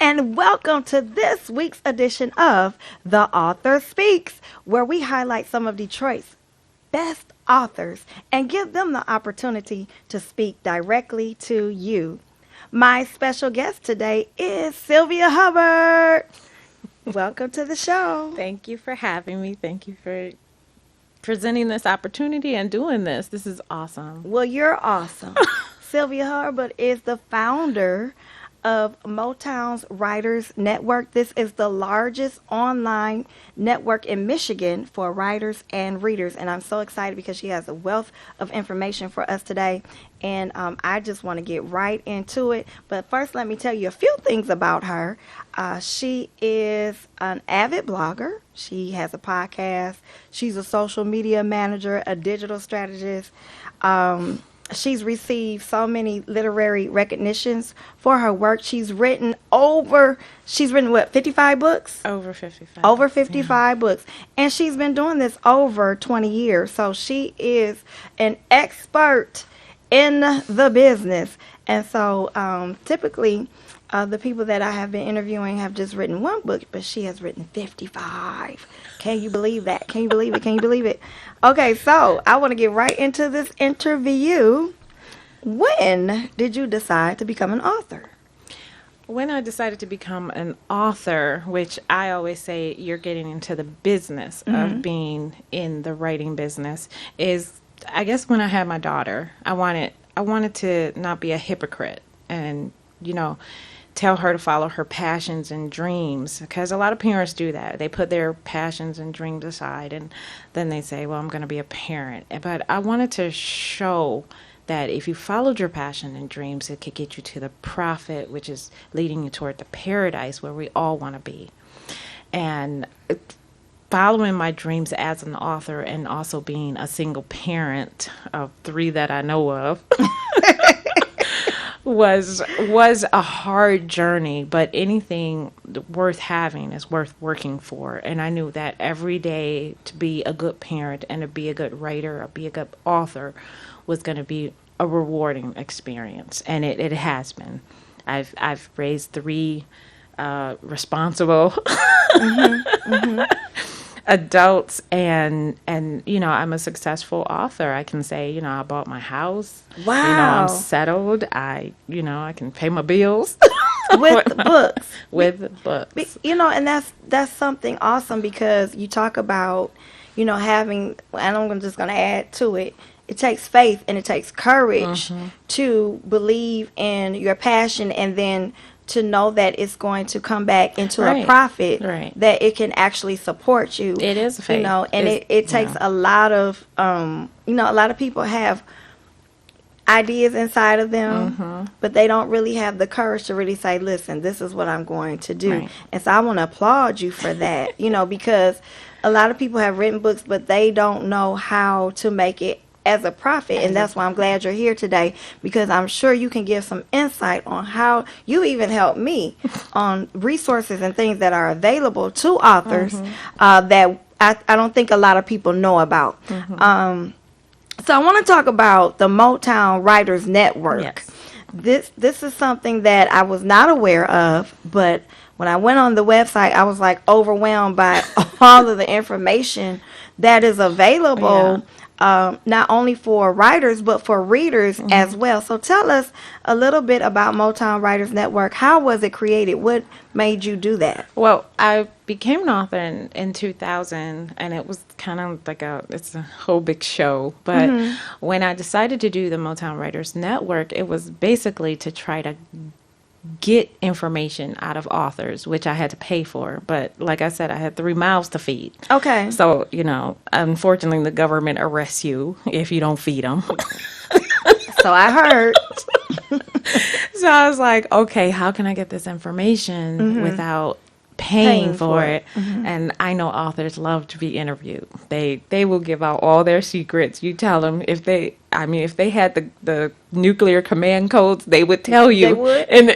and welcome to this week's edition of The Author Speaks, where we highlight some of Detroit's best authors and give them the opportunity to speak directly to you. My special guest today is Sylvia Hubbard. Welcome to the show. Thank you for having me. Thank you for presenting this opportunity and doing this. This is awesome. Well, you're awesome. Sylvia Hubbard is the founder of Motown's Writers Network. This is the largest online network in Michigan for writers and readers. And I'm so excited because she has a wealth of information for us today. And I just want to get right into it. But first, let me tell you a few things about her. She is an avid blogger. She has a podcast. She's a social media manager, a digital strategist. She's received so many literary recognitions for her work. She's written what, 55 books? Over 55. Over 55 books. And she's been doing this over 20 years. So she is an expert in the business. And so typically the people that I have been interviewing have just written one book, but she has written 55. Can you believe that? Can you believe it? Can you believe it? Okay, so I want to get right into this interview. When did you decide to become an author? When I decided to become an author, which I always say you're getting into the business of being in the writing business, is I guess when I had my daughter, I wanted to not be a hypocrite and, tell her to follow her passions and dreams, because a lot of parents do that. They put their passions and dreams aside and then they say, well, I'm going to be a parent. But I wanted to show that if you followed your passion and dreams, it could get you to the profit, which is leading you toward the paradise where we all want to be. And following my dreams as an author and also being a single parent of 3 that I know of was a hard journey, but anything worth having is worth working for. And I knew that every day to be a good parent and to be a good writer or be a good author was going to be a rewarding experience, and it has been. I've raised 3 responsible adults, and I'm a successful author. I can say, I bought my house. Wow. I'm settled. I can pay my bills With books. with books. And that's something awesome, because you talk about, having, and I'm just going to add to it, it takes faith and it takes courage to believe in your passion, and then to know that it's going to come back into a profit, that it can actually support you. It is faith. And it takes a lot of, a lot of people have ideas inside of them, but they don't really have the courage to really say, listen, this is what I'm going to do. Right. And so I want to applaud you for that, because a lot of people have written books, but they don't know how to make it as a profit. And that's why I'm glad you're here today, because I'm sure you can give some insight on how you even helped me on resources and things that are available to authors that I don't think a lot of people know about. So I want to talk about the Motown Writers Network. Yes. This is something that I was not aware of, but when I went on the website, I was like overwhelmed by all of the information that is available. Not only for writers, but for readers as well. So tell us a little bit about Motown Writers Network. How was it created? What made you do that? Well, I became an author in 2000, and it was kind of like it's a whole big show. But when I decided to do the Motown Writers Network, it was basically to try to get information out of authors, which I had to pay for. But like I said, I had 3 mouths to feed. Okay. So, unfortunately, the government arrests you if you don't feed them. So I heard. So I was like, okay, how can I get this information without paying for it? And I know authors love to be interviewed. They will give out all their secrets. You tell them if they had the nuclear command codes, they would tell you. They would? And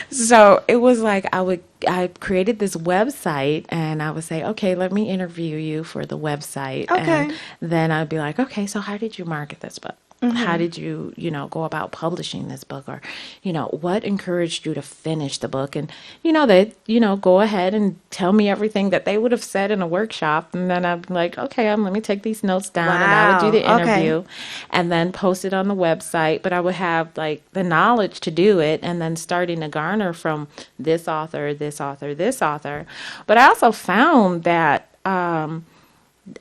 so it was like I created this website, and I would say, okay, let me interview you for the website. Okay. And then I'd be like, okay, so how did you market this book? How did you, go about publishing this book? Or, what encouraged you to finish the book? And, they, go ahead and tell me everything that they would have said in a workshop. And then I'm like, okay, let me take these notes down. And I would do the interview and then post it on the website. But I would have like the knowledge to do it and then starting to garner from this author, this author, this author. But I also found that,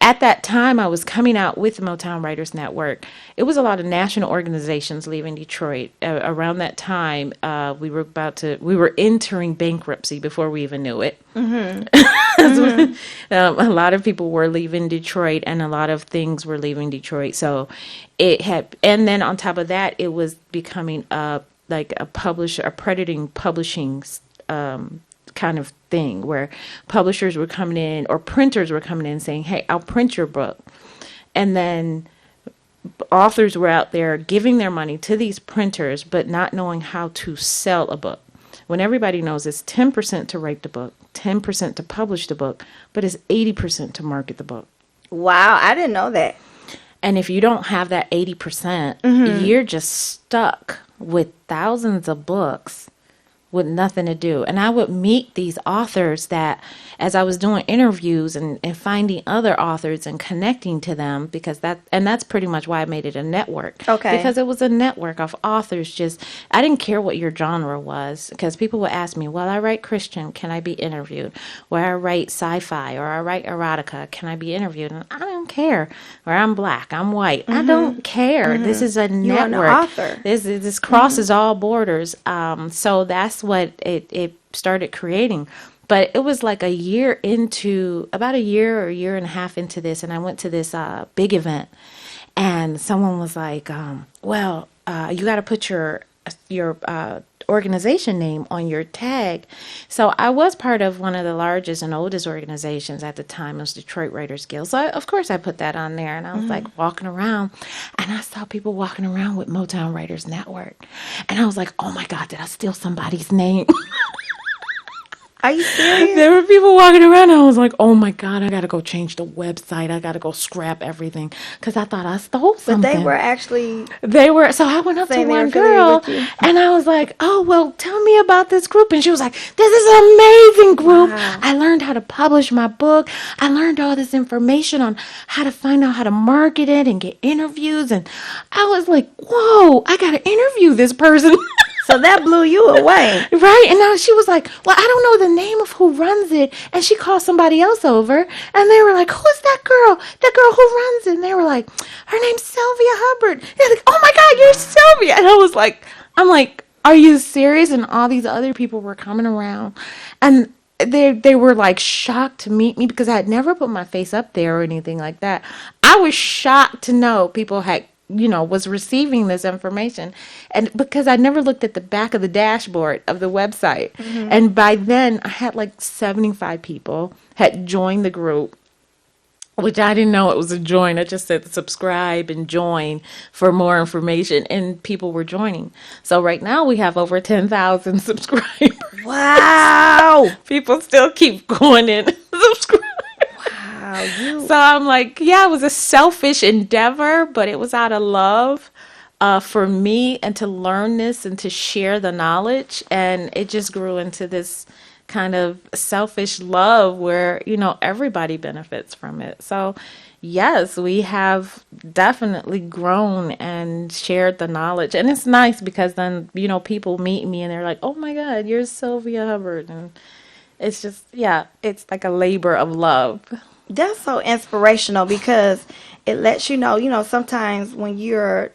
at that time, I was coming out with the Motown Writers Network. It was a lot of national organizations leaving Detroit. Around that time, we were entering bankruptcy before we even knew it. A lot of people were leaving Detroit, and a lot of things were leaving Detroit. So and then on top of that, it was becoming like a accrediting publishing kind of thing where publishers were coming in or printers were coming in saying, hey, I'll print your book. And then authors were out there giving their money to these printers, but not knowing how to sell a book. When everybody knows it's 10% to write the book, 10% to publish the book, but it's 80% to market the book. Wow, I didn't know that. And if you don't have that 80%, you're just stuck with thousands of books with nothing to do. And I would meet these authors that, as I was doing interviews and finding other authors and connecting to them, because that's pretty much why I made it a network. Okay. Because it was a network of authors. I didn't care what your genre was, because people would ask me, well, I write Christian, can I be interviewed? Or I write sci-fi, or I write erotica, can I be interviewed? And I don't care. Or I'm black, I'm white. I don't care. This is a network. You're an author. This crosses all borders. So that's what it started creating. But it was like about a year or a year and a half into this, and I went to this big event, and someone was like, well, you got to put your organization name on your tag. So I was part of one of the largest and oldest organizations at the time. It was Detroit Writers Guild. So of course I put that on there, and I was like walking around, and I saw people walking around with Motown Writers Network. And I was like, oh my God, did I steal somebody's name? Are you serious? There were people walking around, and I was like, oh my God, I got to go change the website. I got to go scrap everything, because I thought I stole something. But they were actually... So I went up to one girl, and I was like, oh, well, tell me about this group. And she was like, this is an amazing group. Wow. I learned how to publish my book. I learned all this information on how to find out how to market it and get interviews. And I was like, whoa, I got to interview this person. So that blew you away. Right. And now she was like, well, I don't know the name of who runs it. And she called somebody else over, and they were like, who's that girl? That girl who runs it? And they were like, her name's Sylvia Hubbard. And they're like, oh my God, you're Sylvia. And I'm like, are you serious? And all these other people were coming around, and they were like shocked to meet me, because I had never put my face up there or anything like that. I was shocked to know people had was receiving this information, and because I never looked at the back of the dashboard of the website. And by then I had like 75 people had joined the group, which I didn't know it was a join. I just said subscribe and join for more information, and people were joining. So right now we have over 10,000 subscribers. Wow. People still keep going in and subscribe. So I'm like, yeah, it was a selfish endeavor, but it was out of love for me, and to learn this and to share the knowledge. And it just grew into this kind of selfish love where, everybody benefits from it. So yes, we have definitely grown and shared the knowledge. And it's nice, because then, people meet me and they're like, oh my God, you're Sylvia Hubbard. And it's just, yeah, it's like a labor of love. That's so inspirational, because it lets you know, sometimes when you're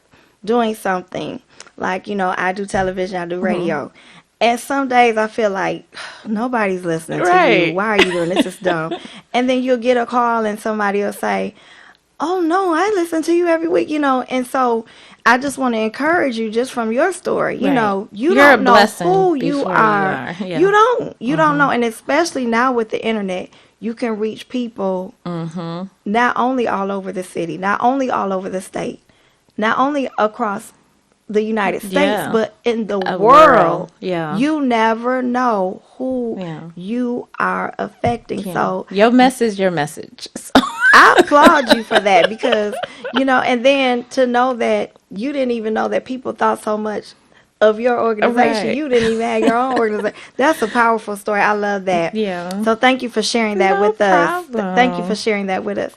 doing something, like, I do television, I do radio, and some days I feel like nobody's listening to you. Why are you doing this? It's dumb. And then you'll get a call and somebody will say, oh no, I listen to you every week, and so I just want to encourage you, just from your story, you don't know who you are. Yeah. You don't know. And especially now with the internet, you can reach people not only all over the city, not only all over the state, not only across the United States, but in the world. Yeah. You never know who you are affecting. Yeah. So your message, your message. I applaud you for that, because, and then to know that you didn't even know that people thought so much of your organization. Right. You didn't even have your own organization. That's a powerful story. I love that. Yeah. So thank you for sharing that No with us. problem. Thank you for sharing that with us.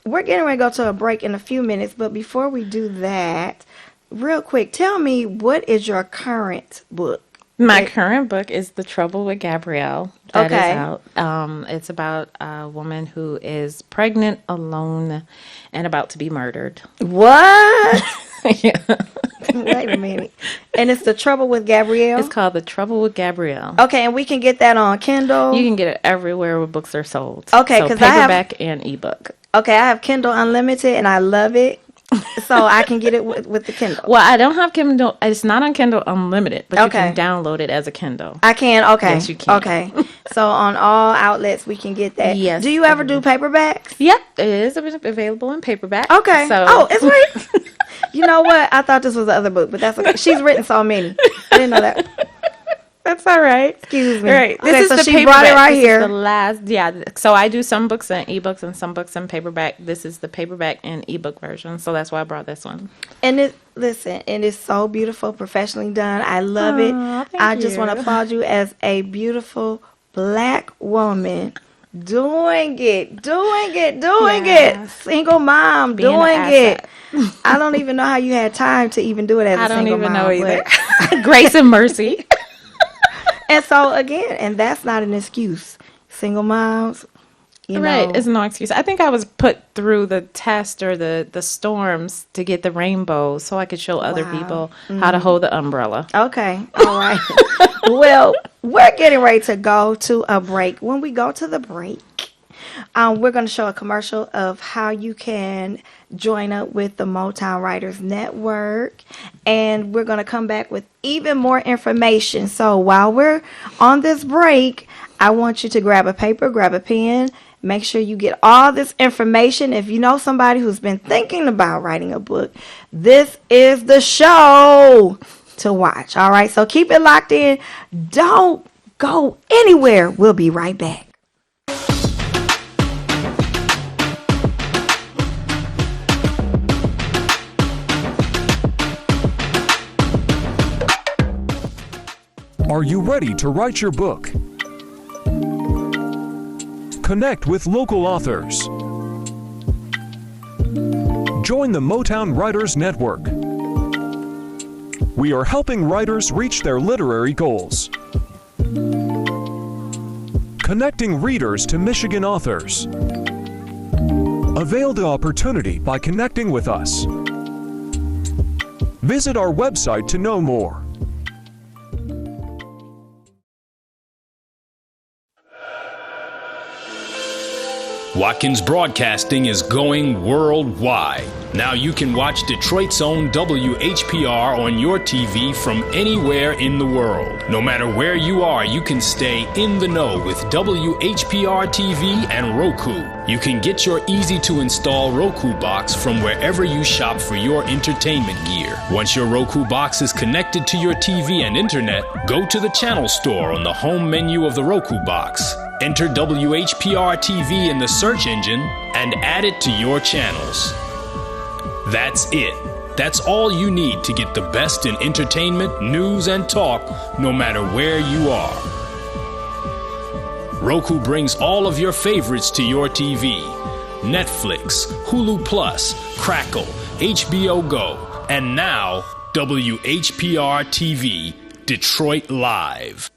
We're getting ready to go to a break in a few minutes, but before we do that, real quick, tell me, what is your current book? My current book is The Trouble with Gabrielle. That is Okay. out. It's about a woman who is pregnant, alone, and about to be murdered. What? Yeah. Wait a minute. And it's The Trouble with Gabrielle? It's called The Trouble with Gabrielle. Okay, and we can get that on Kindle? You can get it everywhere where books are sold. Okay, so 'cause I have- paperback and ebook. Okay, I have Kindle Unlimited, and I love it. So I can get it with the Kindle. Well, I don't have Kindle. It's not on Kindle Unlimited, but Okay. you can download it as a Kindle. I can? Okay. Yes, you can. Okay. So on all outlets, we can get that. Yes, Do you ever do paperbacks? Yep, it is available in paperback. Okay. So, Oh, it's right. You know what? I thought this was the other book, but that's okay. She's written so many. I didn't know that. that's all right. Excuse me. Right. Okay, This so is the she paperback. brought it right This here. Is the last, yeah. So I do some books in ebooks and some books in paperback. This is the paperback and ebook version. So that's why I brought this one. And listen, it is so beautiful, professionally done. I love it. thank I just want to you. applaud you as a beautiful Black woman doing it. Yes. Single mom Being an doing it. asset. I don't even know how you had time to even do it as I a don't single even mom. know either. but- Grace and mercy. And so again, and that's not an excuse. Single moms, you Right. know. It's no excuse. I think I was put through the test or the storms to get the rainbow so I could show other Wow. people how to hold the umbrella. Okay. All right. Well, we're getting ready to go to a break. When we go to the break, we're going to show a commercial of how you can join up with the Motown Writers Network. And we're going to come back with even more information. So while we're on this break, I want you to grab a paper, grab a pen. Make sure you get all this information. If you know somebody who's been thinking about writing a book, this is the show to watch. All right. So keep it locked in. Don't go anywhere. We'll be right back. Are you ready to write your book? Connect with local authors. Join the Motown Writers Network. We are helping writers reach their literary goals. Connecting readers to Michigan authors. Avail the opportunity by connecting with us. Visit our website to know more. Watkins Broadcasting is going worldwide. Now you can watch Detroit's own WHPR on your TV from anywhere in the world. No matter where you are, you can stay in the know with WHPR TV and Roku. You can get your easy-to-install Roku box from wherever you shop for your entertainment gear. Once your Roku box is connected to your TV and internet, go to the channel store on the home menu of the Roku box. Enter WHPR TV in the search engine and add it to your channels. That's it. That's all you need to get the best in entertainment, news, and talk, no matter where you are. Roku brings all of your favorites to your TV. Netflix, Hulu Plus, Crackle, HBO Go, and now WHPR TV, Detroit Live.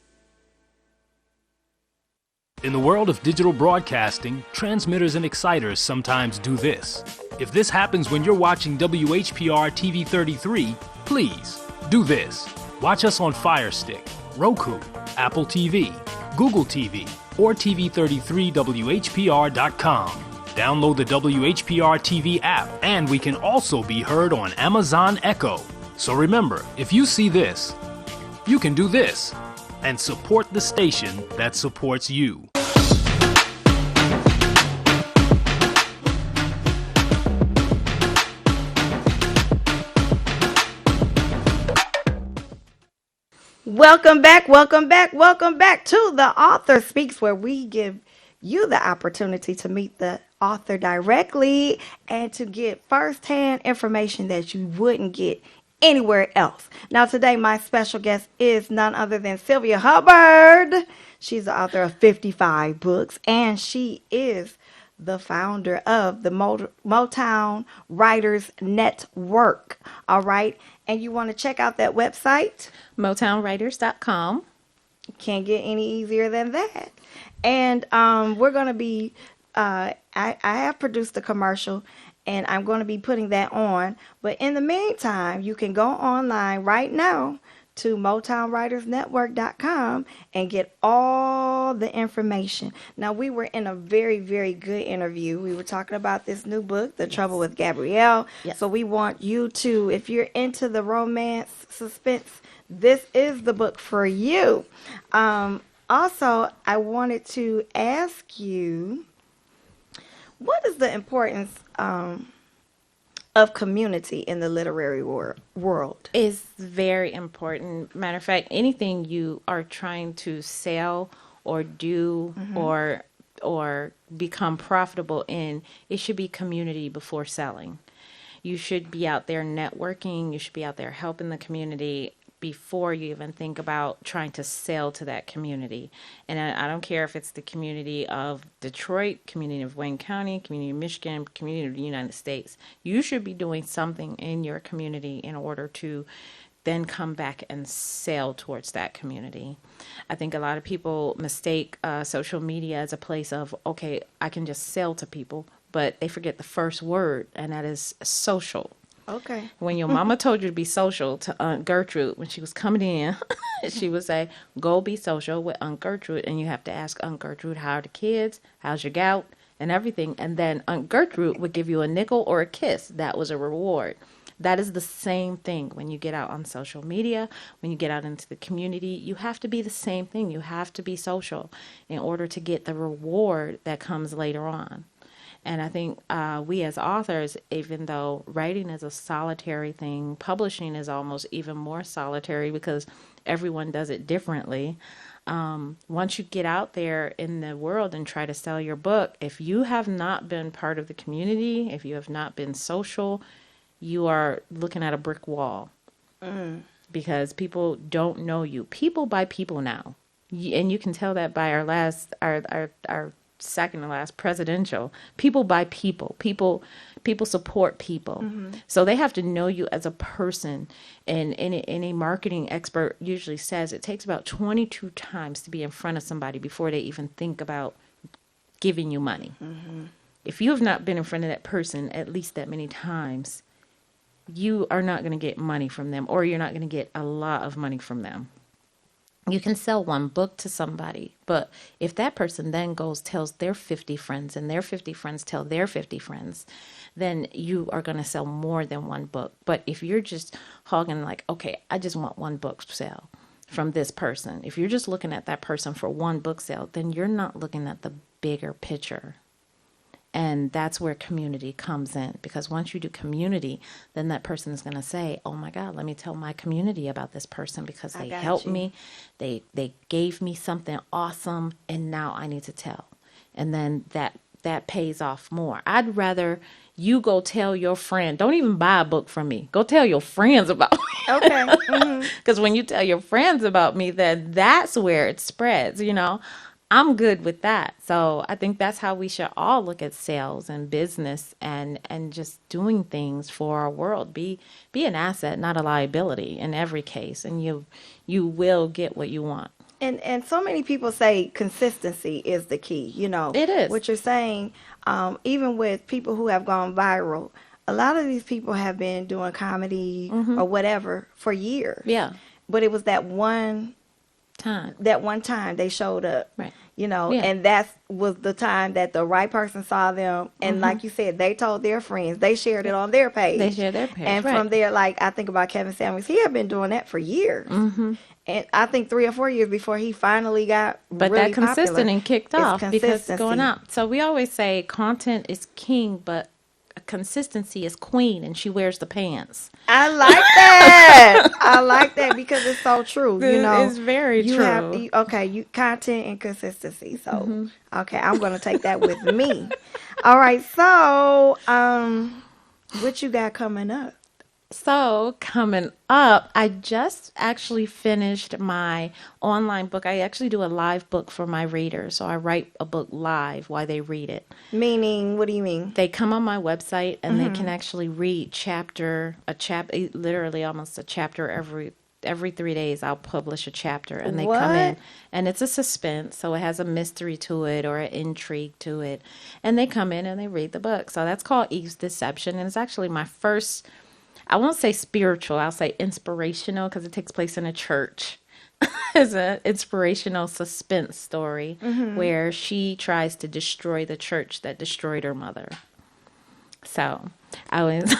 In the world of digital broadcasting, transmitters and exciters sometimes do this. If this happens when you're watching WHPR TV 33, please do this. Watch us on Fire Stick, Roku, Apple TV, Google TV, or TV33WHPR.com. Download the WHPR TV app, and we can also be heard on Amazon Echo. So remember, if you see this, you can do this and support the station that supports you. Welcome back to The Author Speaks, where we give you the opportunity to meet the author directly and to get firsthand information that you wouldn't get anywhere else. Now, today, my special guest is none other than Sylvia Hubbard. She's the author of 55 books, and she is the founder of the Motown Writers Network. All right. And you want to check out that website? MotownWriters.com. Can't get any easier than that. And we're going to be, I have produced a commercial, and I'm going to be putting that on. But in the meantime, you can go online right now to MotownWritersNetwork.com and get all the information. Now, we were in a very, very good interview. We were talking about this new book, The Trouble with Gabrielle. Yes. So we want you to, if you're into the romance, suspense, this is the book for you. Also, I wanted to ask you, what is the importance of community in the literary world? Is very important. Matter of fact, anything you are trying to sell or do or become profitable in, it should be community before selling. You should be out there networking. You should be out there helping the community before you even think about trying to sell to that community. And I don't care if it's the community of Detroit, community of Wayne County, community of Michigan, community of the United States. You should be doing something in your community in order to then come back and sell towards that community. I think a lot of people mistake social media as a place of, okay, I can just sell to people, but they forget the first word, and that is social. Okay. When your mama told you to be social to Aunt Gertrude, when she was coming in, she would say, go be social with Aunt Gertrude. And you have to ask Aunt Gertrude, how are the kids? How's your gout? And everything. And then Aunt Gertrude would give you a nickel or a kiss. That was a reward. That is the same thing when you get out on social media, when you get out into the community. You have to be the same thing. You have to be social in order to get the reward that comes later on. And I think we as authors, even though writing is a solitary thing, publishing is almost even more solitary because everyone does it differently. Once you get out there in the world and try to sell your book, if you have not been part of the community, if you have not been social, you are looking at a brick wall because people don't know you. People buy people now. And you can tell that by our second to last presidential. People buy people. People support people. So they have to know you as a person. And any marketing expert usually says it takes about 22 times to be in front of somebody before they even think about giving you money. If you have not been in front of that person at least that many times, you are not going to get money from them, or you're not going to get a lot of money from them. You can sell one book to somebody, but if that person then tells their 50 friends, and their 50 friends tell their 50 friends, then you are going to sell more than one book. But if you're just hogging like, okay, I just want one book sale from this person, if you're just looking at that person for one book sale, then you're not looking at the bigger picture. And that's where community comes in, because once you do community, then that person is going to say, oh my God, let me tell my community about this person because they helped me. They gave me something awesome, and now I need to tell. And then that pays off more. I'd rather you go tell your friend, don't even buy a book from me. Go tell your friends about me. Okay. Because when you tell your friends about me, then that's where it spreads, you know. I'm good with that. So I think that's how we should all look at sales and business and just doing things for our world. Be an asset, not a liability in every case. And you will get what you want. And so many people say consistency is the key. You know, it is. What you're saying, even with people who have gone viral, a lot of these people have been doing comedy or whatever for years. Yeah. But it was that one time they showed up. Right. You know, Yeah. and that was the time that the right person saw them. And like you said, they told their friends. They shared it on their page. They shared their page. And right. from there, like, I think about Kevin Samuels. He had been doing that for years. And I think 3 or 4 years before he finally got But really that consistent popular. and kicked It's off because it's consistency. going out. So we always say content is king, but consistency is queen, and she wears the pants. I like that. I like that because it's so true. You know, It's very you true. have you content and consistency. So okay, I'm gonna take that with me. All right, so what you got coming up? So, coming up, I just actually finished my online book. I actually do a live book for my readers. So, I write a book live while they read it. Meaning, what do you mean? They come on my website and they can actually read literally almost a chapter every 3 days. I'll publish a chapter, and they come in, What? and it's a suspense, so it has a mystery to it or an intrigue to it, and they come in and they read the book. So that's called Eve's Deception, and it's actually my first. I won't say spiritual, I'll say inspirational, because it takes place in a church. It's an inspirational suspense story where she tries to destroy the church that destroyed her mother. So I was,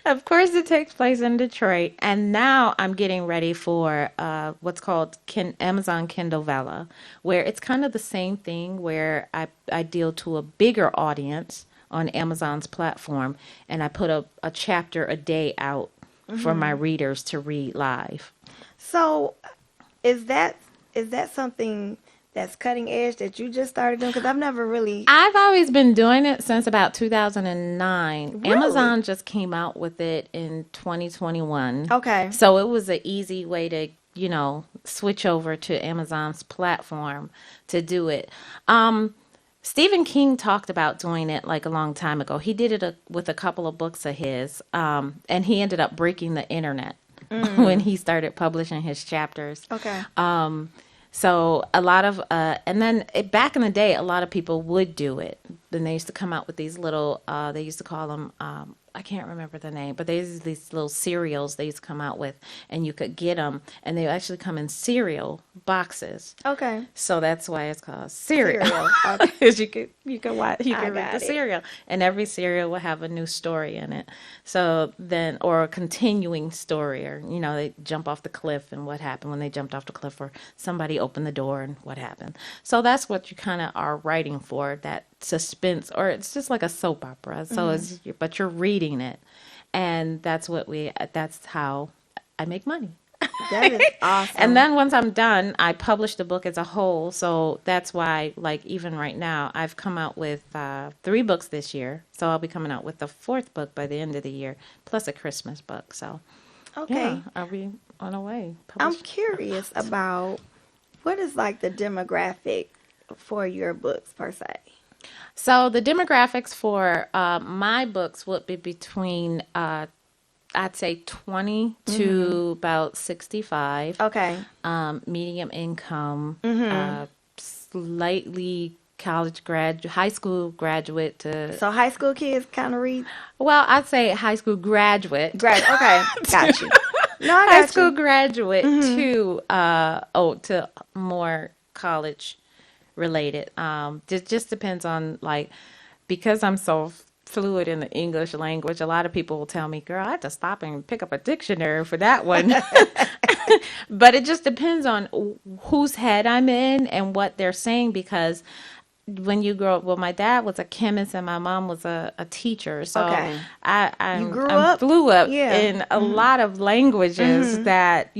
of course, it takes place in Detroit. And now I'm getting ready for what's called Amazon Kindle Vella, where it's kind of the same thing where I deal to a bigger audience on Amazon's platform, and I put a chapter a day out for my readers to read live. So, is that something that's cutting edge that you just started doing? Because I've never really. I've always been doing it since about 2009. Really? Amazon just came out with it in 2021. Okay. So it was an easy way to, switch over to Amazon's platform to do it. Stephen King talked about doing it like a long time ago. He did it with a couple of books of his, and he ended up breaking the internet when he started publishing his chapters. Okay. So a lot of, and then back in the day, a lot of people would do it. Then they used to come out with these little, they used to call them, I can't remember the name, but there's these little cereals they used to come out with, and you could get them, and they actually come in cereal boxes. Okay. So that's why it's called cereal. Okay. Because you can read got the it. cereal, and every cereal will have a new story in it. So then, or a continuing story, or they jump off the cliff and what happened when they jumped off the cliff, or somebody opened the door and what happened. So that's what you kind of are writing for, that suspense, or it's just like a soap opera. So but you're reading it, and that's how I make money. That is awesome. And then once I'm done, I publish the book as a whole. So that's why, like, even right now, I've come out with 3 books this year. So I'll be coming out with the 4th book by the end of the year, plus a Christmas book. So, okay. yeah, I'll be on the way. I'm curious about what is like the demographic for your books per se. So the demographics for my books would be between, I'd say 20 to about 65. Okay. Medium income, slightly high school graduate to. So high school kids kind of read. Well, I'd say high school graduate. Okay, got you. No, I got High school you. graduate to more college related. It just depends on, like, because I'm so fluid in the English language, a lot of people will tell me, girl, I had to stop and pick up a dictionary for that one. But it just depends on whose head I'm in and what they're saying, because when you grow up, well, my dad was a chemist and my mom was a teacher. So Okay. I'm up? fluent Yeah. in a lot of languages that,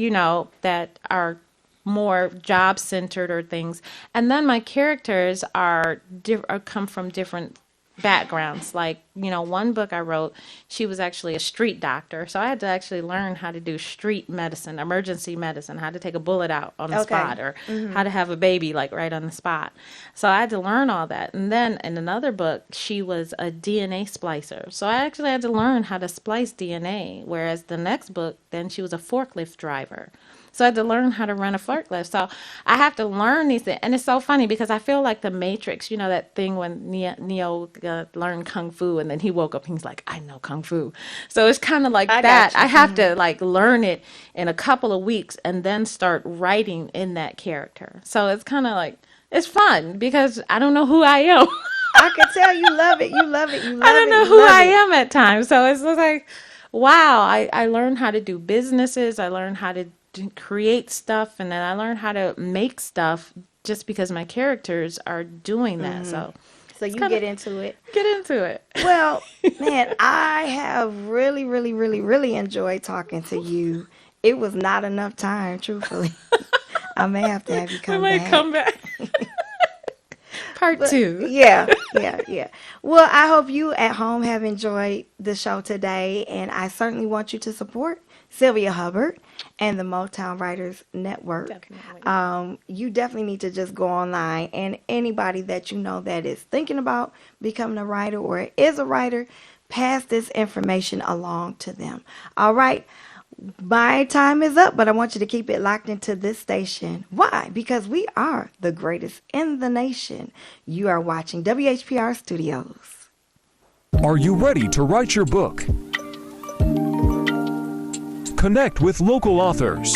that are more job centered or things. And then my characters come from different backgrounds. Like, one book I wrote, she was actually a street doctor. So I had to actually learn how to do street medicine, emergency medicine, how to take a bullet out on the Okay. spot, or how to have a baby, like, right on the spot. So I had to learn all that. And then in another book, she was a DNA splicer. So I actually had to learn how to splice DNA. Whereas the next book, then she was a forklift driver. So I had to learn how to run a forklift. So I have to learn these things. And it's so funny because I feel like the Matrix, that thing when Neo learned Kung Fu and then he woke up and he's like, I know Kung Fu. So it's kind of like I that. got you. I have to like learn it in a couple of weeks and then start writing in that character. So it's kind of like, it's fun because I don't know who I am. I can tell you love it. You love it. You love it. I don't know you who love I it. am at times. So it's just like, wow, I learned how to do businesses. I learned how to create stuff, and then I learned how to make stuff just because my characters are doing that. So So you kinda- get into it. Get into it. Well, man, I have really, really, really, really enjoyed talking to you. It was not enough time, truthfully. I may have to have you I come might back. come back. Part 2. Yeah. Well, I hope you at home have enjoyed the show today, and I certainly want you to support Sylvia Hubbard and the Motown Writers Network. Definitely. You definitely need to just go online, and anybody that you know that is thinking about becoming a writer or is a writer, pass this information along to them. All right. My time is up, but I want you to keep it locked into this station. Why? Because we are the greatest in the nation. You are watching WHPR Studios. Are you ready to write your book? Connect with local authors.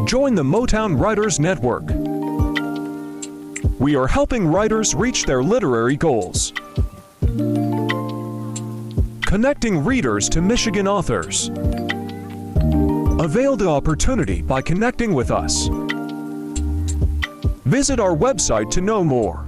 Join the Motown Writers Network. We are helping writers reach their literary goals. Connecting readers to Michigan authors. Avail the opportunity by connecting with us. Visit our website to know more.